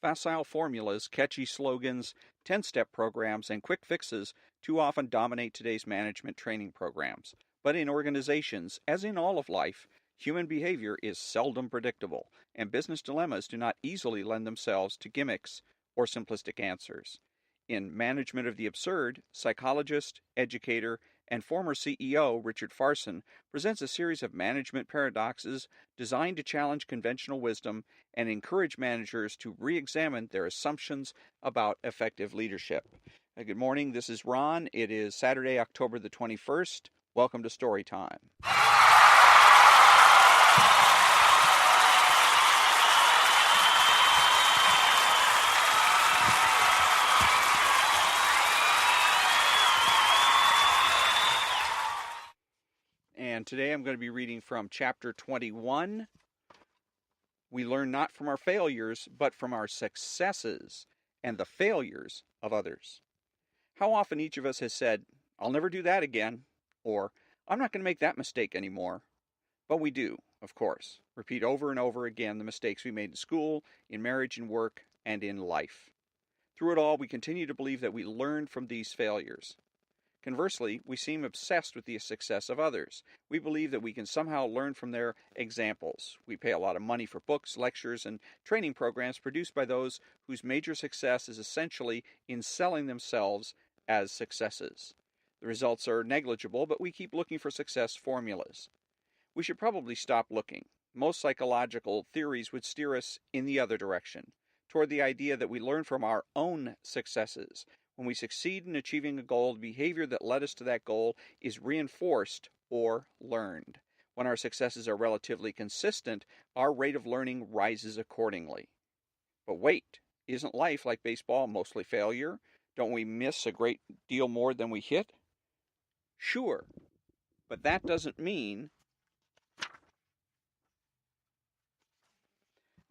Facile formulas, catchy slogans, 10-step programs, and quick fixes too often dominate today's management training programs. But in organizations, as in all of life, human behavior is seldom predictable, and business dilemmas do not easily lend themselves to gimmicks or simplistic answers. In Management of the Absurd, psychologist, educator, and former CEO Richard Farson presents a series of management paradoxes designed to challenge conventional wisdom and encourage managers to re-examine their assumptions about effective leadership. Good morning, this is Ron. It is Saturday, October the 21st. Welcome to Story Time. And today I'm going to be reading from chapter 21. We learn not from our failures, but from our successes and the failures of others. How often each of us has said, "I'll never do that again," or "I'm not going to make that mistake anymore." But we do, of course, repeat over and over again the mistakes we made in school, in marriage and work, and in life. Through it all, we continue to believe that we learn from these failures. Conversely, we seem obsessed with the success of others. We believe that we can somehow learn from their examples. We pay a lot of money for books, lectures, and training programs produced by those whose major success is essentially in selling themselves as successes. The results are negligible, but we keep looking for success formulas. We should probably stop looking. Most psychological theories would steer us in the other direction, toward the idea that we learn from our own successes. When we succeed in achieving a goal, the behavior that led us to that goal is reinforced or learned. When our successes are relatively consistent, our rate of learning rises accordingly. But wait, isn't life, like baseball, mostly failure? Don't we miss a great deal more than we hit? Sure, but that doesn't mean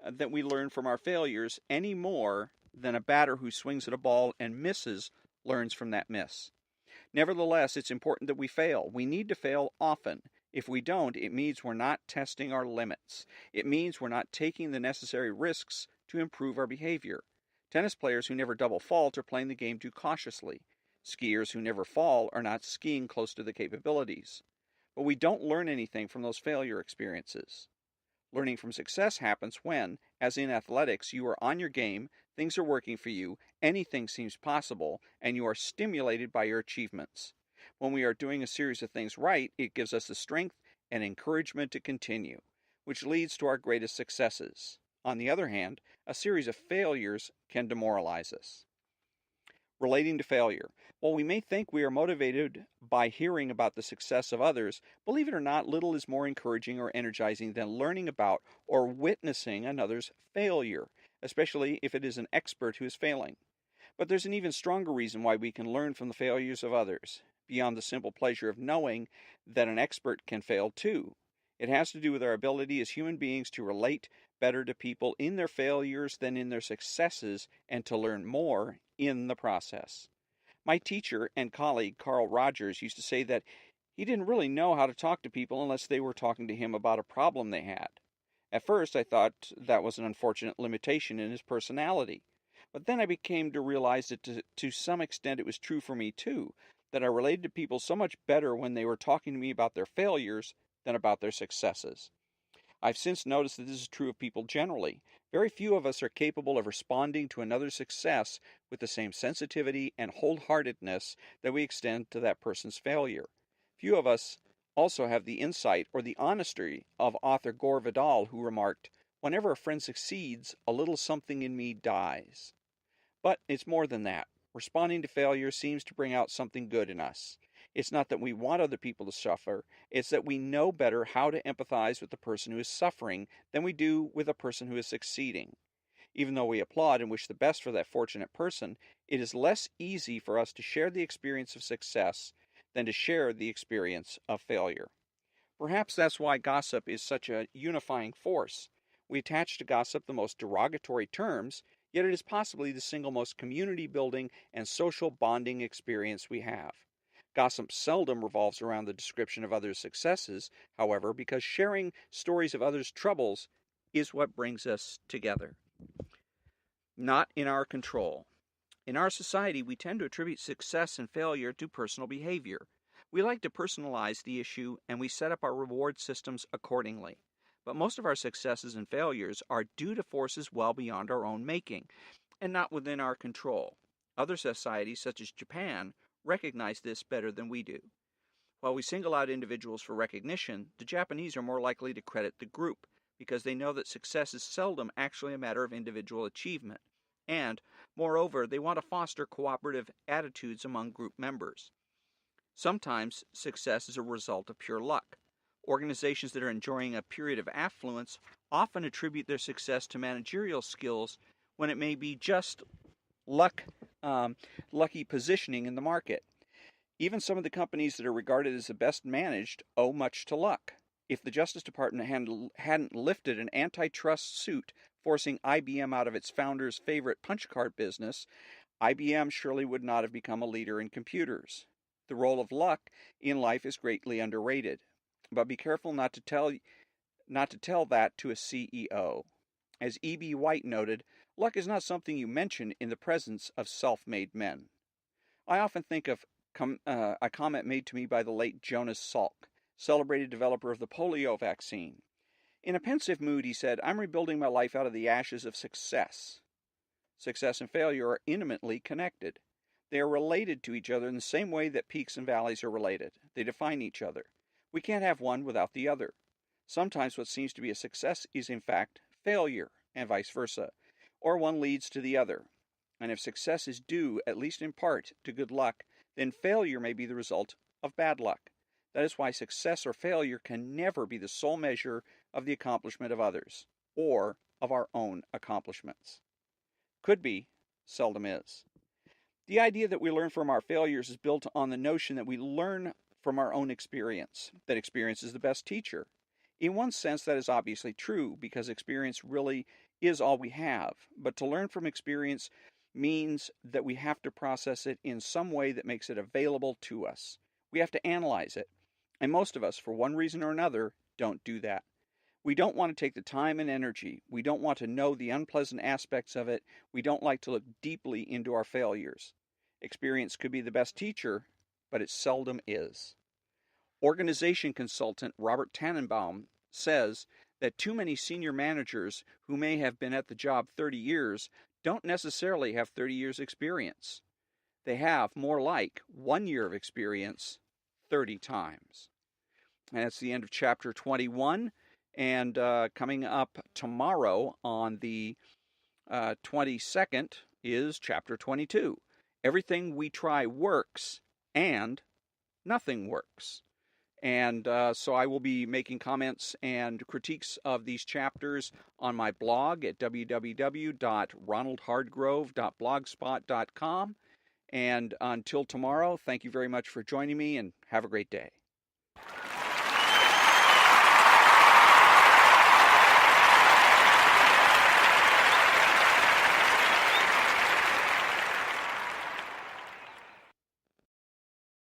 that we learn from our failures any more than a batter who swings at a ball and misses learns from that miss. Nevertheless, it's important that we fail. We need to fail often. If we don't, it means we're not testing our limits. It means we're not taking the necessary risks to improve our behavior. Tennis players who never double fault are playing the game too cautiously. Skiers who never fall are not skiing close to the capabilities. But we don't learn anything from those failure experiences. Learning from success happens when, as in athletics, you are on your game, things are working for you, anything seems possible, and you are stimulated by your achievements. When we are doing a series of things right, it gives us the strength and encouragement to continue, which leads to our greatest successes. On the other hand, a series of failures can demoralize us. Relating to failure. While we may think we are motivated by hearing about the success of others, believe it or not, little is more encouraging or energizing than learning about or witnessing another's failure, especially if it is an expert who is failing. But there's an even stronger reason why we can learn from the failures of others, beyond the simple pleasure of knowing that an expert can fail too. It has to do with our ability as human beings to relate better to people in their failures than in their successes, and to learn more in the process. My teacher and colleague Carl Rogers used to say that he didn't really know how to talk to people unless they were talking to him about a problem they had. At first I thought that was an unfortunate limitation in his personality, but then I became to realize that to some extent it was true for me too, that I related to people so much better when they were talking to me about their failures than about their successes. I've since noticed that this is true of people generally. Very few of us are capable of responding to another's success with the same sensitivity and wholeheartedness that we extend to that person's failure. Few of us also have the insight or the honesty of author Gore Vidal, who remarked, "Whenever a friend succeeds, a little something in me dies." But it's more than that. Responding to failure seems to bring out something good in us. It's not that we want other people to suffer, it's that we know better how to empathize with the person who is suffering than we do with a person who is succeeding. Even though we applaud and wish the best for that fortunate person, it is less easy for us to share the experience of success than to share the experience of failure. Perhaps that's why gossip is such a unifying force. We attach to gossip the most derogatory terms, yet it is possibly the single most community-building and social bonding experience we have. Gossip seldom revolves around the description of others' successes, however, because sharing stories of others' troubles is what brings us together. not in our control. In our society, we tend to attribute success and failure to personal behavior. We like to personalize the issue, and we set up our reward systems accordingly. But most of our successes and failures are due to forces well beyond our own making, and not within our control. Other societies, such as Japan, recognize this better than we do. While we single out individuals for recognition, the Japanese are more likely to credit the group, because they know that success is seldom actually a matter of individual achievement. And, moreover, they want to foster cooperative attitudes among group members. Sometimes success is a result of pure luck. Organizations that are enjoying a period of affluence often attribute their success to managerial skills when it may be just lucky positioning in the market. Even some of the companies that are regarded as the best managed owe much to luck. If the Justice Department hadn't lifted an antitrust suit forcing IBM out of its founder's favorite punch card business, IBM surely would not have become a leader in computers. The role of luck in life is greatly underrated, but be careful not to tell that to a CEO. As E.B. White noted, luck is not something you mention in the presence of self-made men. I often think of a comment made to me by the late Jonas Salk, celebrated developer of the polio vaccine. In a pensive mood, he said, "I'm rebuilding my life out of the ashes of success." Success and failure are intimately connected. They are related to each other in the same way that peaks and valleys are related. They define each other. We can't have one without the other. Sometimes what seems to be a success is in fact failure, and vice versa, or one leads to the other. And if success is due, at least in part, to good luck, then failure may be the result of bad luck. That is why success or failure can never be the sole measure of the accomplishment of others, or of our own accomplishments. Could be, seldom is. The idea that we learn from our failures is built on the notion that we learn from our own experience, that experience is the best teacher. In one sense, that is obviously true, because experience really is all we have. But to learn from experience means that we have to process it in some way that makes it available to us. We have to analyze it. And most of us, for one reason or another, don't do that. We don't want to take the time and energy. We don't want to know the unpleasant aspects of it. We don't like to look deeply into our failures. Experience could be the best teacher, but it seldom is. Organization consultant Robert Tannenbaum says that too many senior managers who may have been at the job 30 years don't necessarily have 30 years experience. They have more like 1 year of experience 30 times. And that's the end of chapter 21. And coming up tomorrow on the 22nd is chapter 22. Everything we try works and nothing works. And so I will be making comments and critiques of these chapters on my blog at www.ronaldhardgrove.blogspot.com. And until tomorrow, thank you very much for joining me, and have a great day.